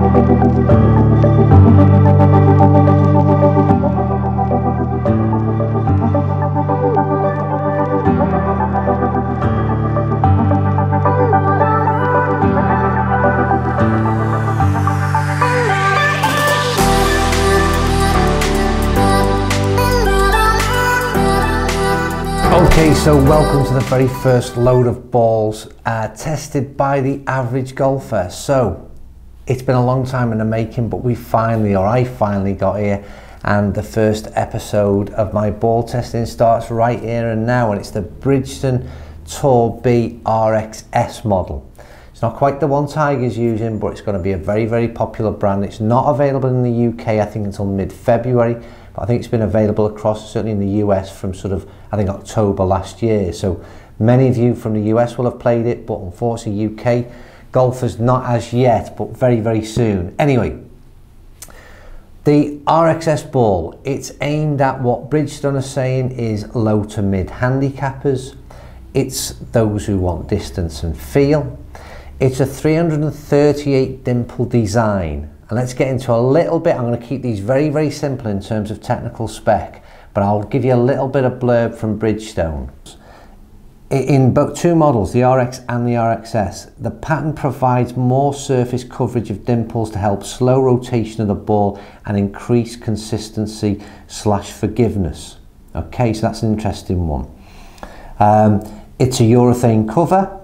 Okay, so welcome to the very first load of balls tested by the average golfer. So it's been a long time in the making, but I finally got here, and the first episode of my ball testing starts right here and now, and it's the Bridgestone B RXS model. It's not quite the one Tiger's using, but it's going to be a very, very popular brand. It's not available in the UK, I think, until mid-February. I think it's been available across, certainly in the US, from sort of, I think, October last year. So many of you from the US will have played it, but unfortunately UK golfers not as yet, but very, very soon. Anyway, the RXS ball, it's aimed at what Bridgestone are saying is low to mid handicappers. It's those who want distance and feel. It's a 338 dimple design. And let's get into a little bit. I'm going to keep these very, very simple in terms of technical spec, but I'll give you a little bit of blurb from Bridgestone. In both two models, the RX and the RXS, the pattern provides more surface coverage of dimples to help slow rotation of the ball and increase consistency / forgiveness. Okay, so that's an interesting one. It's a urethane cover,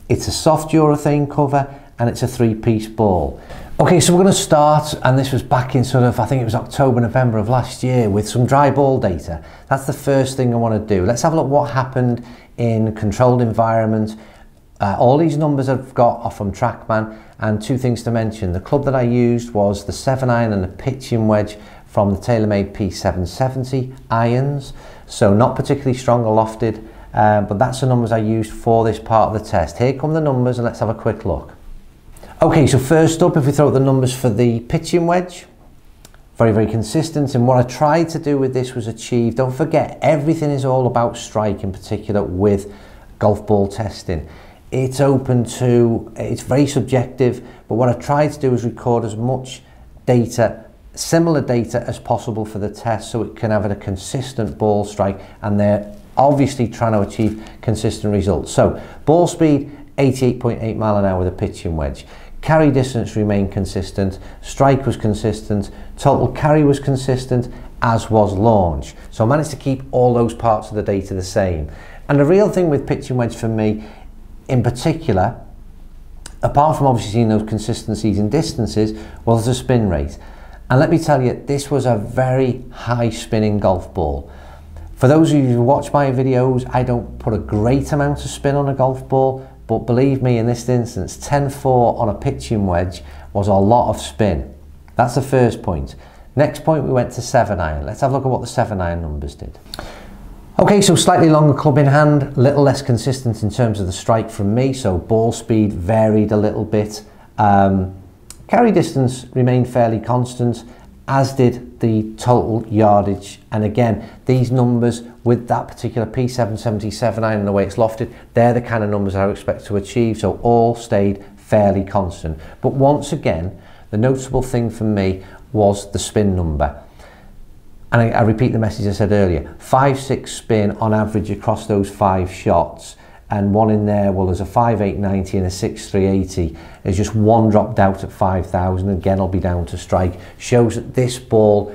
it's a soft urethane cover, and it's a three-piece ball. Okay, so we're going to start, and this was back in sort of, I think it was October, November of last year, with some dry ball data. That's the first thing I want to do. Let's have a look what happened in controlled environment. All these numbers I've got are from TrackMan, and two things to mention. The club that I used was the 7-iron and the pitching wedge from the TaylorMade P770 irons, so not particularly strong or lofted, but that's the numbers I used for this part of the test. Here come the numbers, and let's have a quick look. Okay, so first up, if we throw out the numbers for the pitching wedge, very, very consistent. And what I tried to do with this was achieve, don't forget, everything is all about strike, in particular with golf ball testing. It's open to, it's very subjective, but what I tried to do is record as much data, similar data as possible for the test, so it can have a consistent ball strike, and they're obviously trying to achieve consistent results. So ball speed, 88.8 mile an hour with a pitching wedge. Carry distance remained consistent, strike was consistent, total carry was consistent, as was launch. So I managed to keep all those parts of the data the same. And the real thing with pitching wedge for me, in particular, apart from obviously seeing those consistencies and distances, was the spin rate. And let me tell you, this was a very high spinning golf ball. For those of you who watch my videos, I don't put a great amount of spin on a golf ball, but believe me, in this instance, 10-4 on a pitching wedge was a lot of spin. That's the first point. Next point, we went to 7-iron. Let's have a look at what the 7-iron numbers did. Okay, so slightly longer club in hand, a little less consistent in terms of the strike from me, so ball speed varied a little bit. Carry distance remained fairly constant, as did the total yardage. And again, these numbers with that particular P770 iron and the way it's lofted, they're the kind of numbers I would expect to achieve, so all stayed fairly constant. But once again, the noticeable thing for me was the spin number. And I repeat the message I said earlier, 5.6 spin on average across those 5 shots, and one in there, well, there's a 5.890 and a 6.380. There's just one dropped out at 5,000. Again, I'll be down to strike. Shows that this ball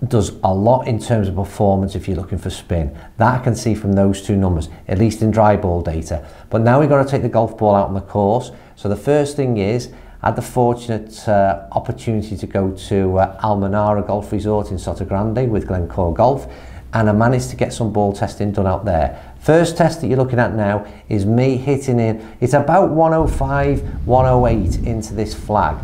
does a lot in terms of performance if you're looking for spin. That I can see from those two numbers, at least in dry ball data. But now we've got to take the golf ball out on the course. So the first thing is, I had the fortunate opportunity to go to Almenara Golf Resort in Sotogrande with Glencore Golf, and I managed to get some ball testing done out there. First test that you're looking at now is me hitting in, it's about 105, 108 into this flag.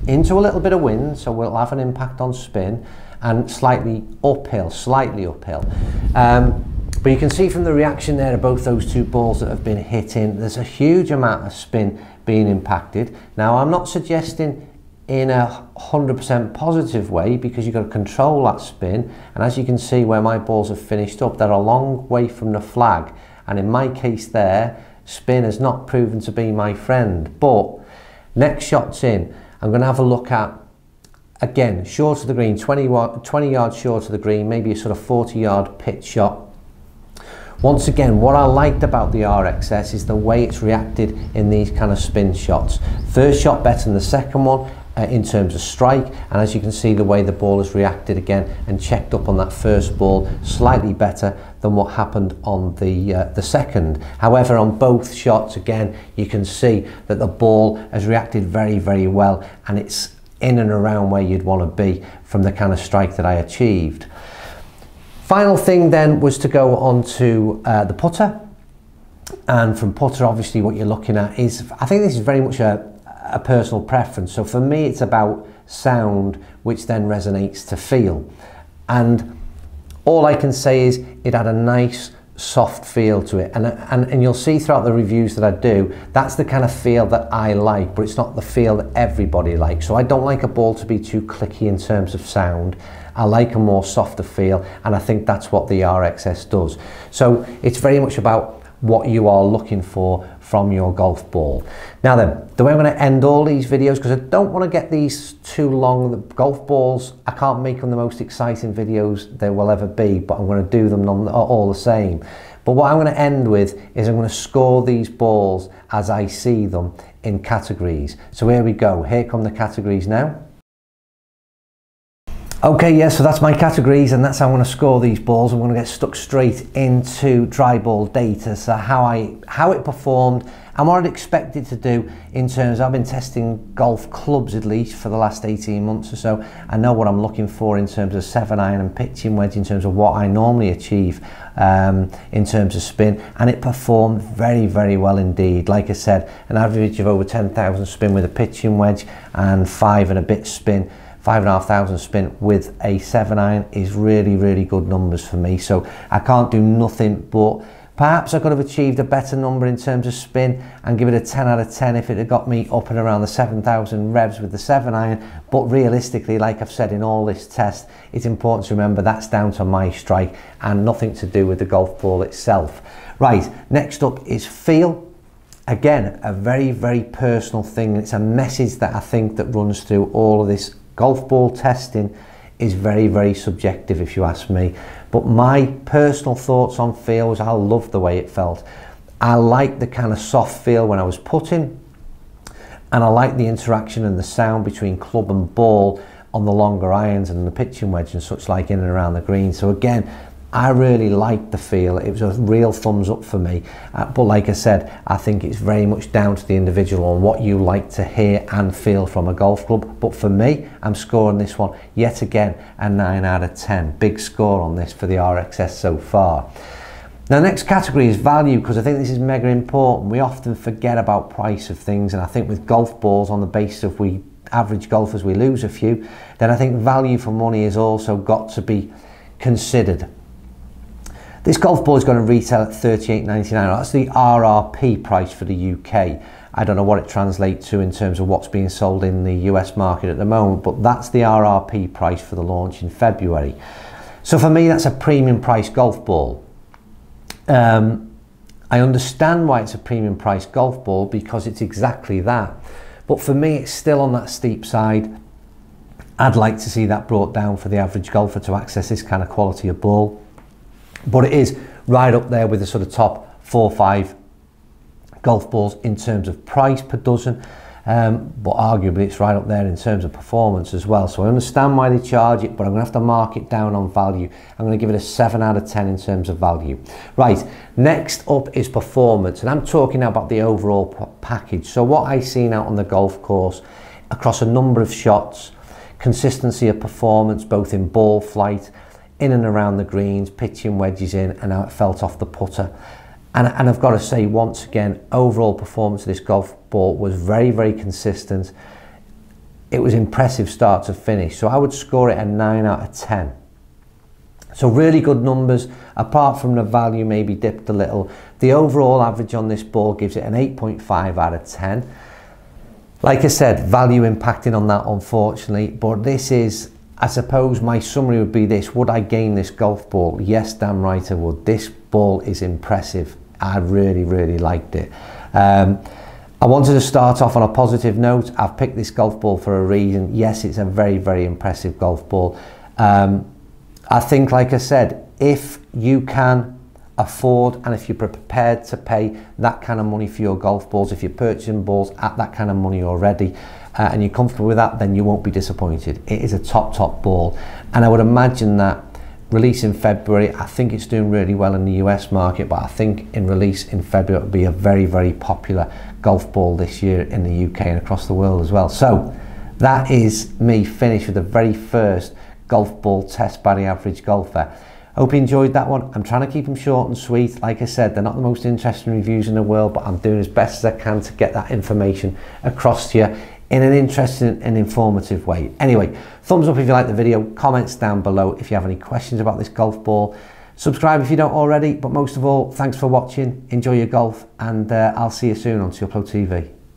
Into a little bit of wind, so we'll have an impact on spin, and slightly uphill. But you can see from the reaction there of both those two balls that have been hit in, there's a huge amount of spin being impacted. Now, I'm not suggesting in a 100% positive way, because you've got to control that spin, and as you can see where my balls have finished up, they're a long way from the flag, and in my case there, spin has not proven to be my friend. But next shot's in, I'm going to have a look at, again, short of the green, 20 yards short of the green, maybe a sort of 40-yard pitch shot. Once again, what I liked about the RXS is the way it's reacted in these kind of spin shots. First shot better than the second one in terms of strike, and as you can see, the way the ball has reacted again and checked up on that first ball slightly better than what happened on the second. However, on both shots, again, you can see that the ball has reacted very, very well, and it's in and around where you'd want to be from the kind of strike that I achieved. Final thing then was to go on to the putter, and from putter, obviously what you're looking at is, I think this is very much a personal preference. So for me, it's about sound, which then resonates to feel, and all I can say is it had a nice soft feel to it, and you'll see throughout the reviews that I do, that's the kind of feel that I like, but it's not the feel that everybody likes. So I don't like a ball to be too clicky in terms of sound. I like a more softer feel, and I think that's what the RXS does. So it's very much about what you are looking for from your golf ball. Now then, the way I'm going to end all these videos, because I don't want to get these too long, the golf balls, I can't make them the most exciting videos there will ever be, but I'm going to do them all the same. But what I'm going to end with is I'm going to score these balls as I see them in categories. So here we go, here come the categories now. Okay, yeah, so that's my categories, and that's how I'm going to score these balls. I'm going to get stuck straight into dry ball data, so how it performed and what I'd expect it to do in terms of, I've been testing golf clubs at least for the last 18 months or so. I know what I'm looking for in terms of 7-iron and pitching wedge, in terms of what I normally achieve in terms of spin, and it performed very, very well indeed. Like I said, an average of over 10,000 spin with a pitching wedge and 5 and a bit spin. 5,500 spin with a 7-iron is really, really good numbers for me. So I can't do nothing, but perhaps I could have achieved a better number in terms of spin and give it a 10 out of 10 if it had got me up and around the 7,000 revs with the 7-iron. But realistically, like I've said in all this test, it's important to remember that's down to my strike and nothing to do with the golf ball itself. Right, next up is feel. Again, a very, very personal thing. It's a message that I think that runs through all of this. Golf ball testing is very, very subjective if you ask me, but my personal thoughts on feel was I loved the way it felt. I liked the kind of soft feel when I was putting, and I liked the interaction and the sound between club and ball on the longer irons and the pitching wedge and such like in and around the green. So again, I really liked the feel. It was a real thumbs up for me, but like I said, I think it's very much down to the individual on what you like to hear and feel from a golf club. But for me, I'm scoring this one yet again a 9 out of 10. Big score on this for the RXS so far. Now, next category is value, because I think this is mega important. We often forget about price of things, and I think with golf balls, on the basis of we average golfers, we lose a few, then I think value for money has also got to be considered. This golf ball is going to retail at $38.99. That's the RRP price for the UK. I don't know what it translates to in terms of what's being sold in the US market at the moment, but that's the RRP price for the launch in February. So for me, that's a premium price golf ball. I understand why it's a premium price golf ball, because it's exactly that. But for me, it's still on that steep side. I'd like to see that brought down for the average golfer to access this kind of quality of ball. But it is right up there with the sort of top 4 or 5 golf balls in terms of price per dozen, but arguably it's right up there in terms of performance as well. So I understand why they charge it, but I'm going to have to mark it down on value. I'm going to give it a 7 out of 10 in terms of value. Right, next up is performance, and I'm talking now about the overall package. So what I've seen out on the golf course across a number of shots, consistency of performance both in ball flight, in and around the greens, pitching wedges in, and how it felt off the putter. And I've got to say, once again, overall performance of this golf ball was very, very consistent. It was impressive start to finish. So I would score it a 9 out of 10. So really good numbers, apart from the value maybe dipped a little. The overall average on this ball gives it an 8.5 out of 10. Like I said, value impacting on that, unfortunately, but this is, I suppose my summary would be this: would I gain this golf ball? Yes, damn right I would. This ball is impressive. I really, really liked it. I wanted to start off on a positive note. I've picked this golf ball for a reason. Yes, it's a very, very impressive golf ball. I think, like I said, if you can afford and if you're prepared to pay that kind of money for your golf balls, if you're purchasing balls at that kind of money already, and you're comfortable with that, then you won't be disappointed. It is a top ball, and I would imagine that release in February, I think it's doing really well in the US market, but I think in release in February it'll be a very, very popular golf ball this year in the UK and across the world as well. So that is me finished with the very first golf ball test by the average golfer. Hope you enjoyed that one. I'm trying to keep them short and sweet. Like I said, they're not the most interesting reviews in the world, but I'm doing as best as I can to get that information across to you in an interesting and informative way. Anyway, thumbs up if you like the video, comments down below if you have any questions about this golf ball. Subscribe if you don't already, but most of all, thanks for watching, enjoy your golf, and I'll see you soon on Untitled TV.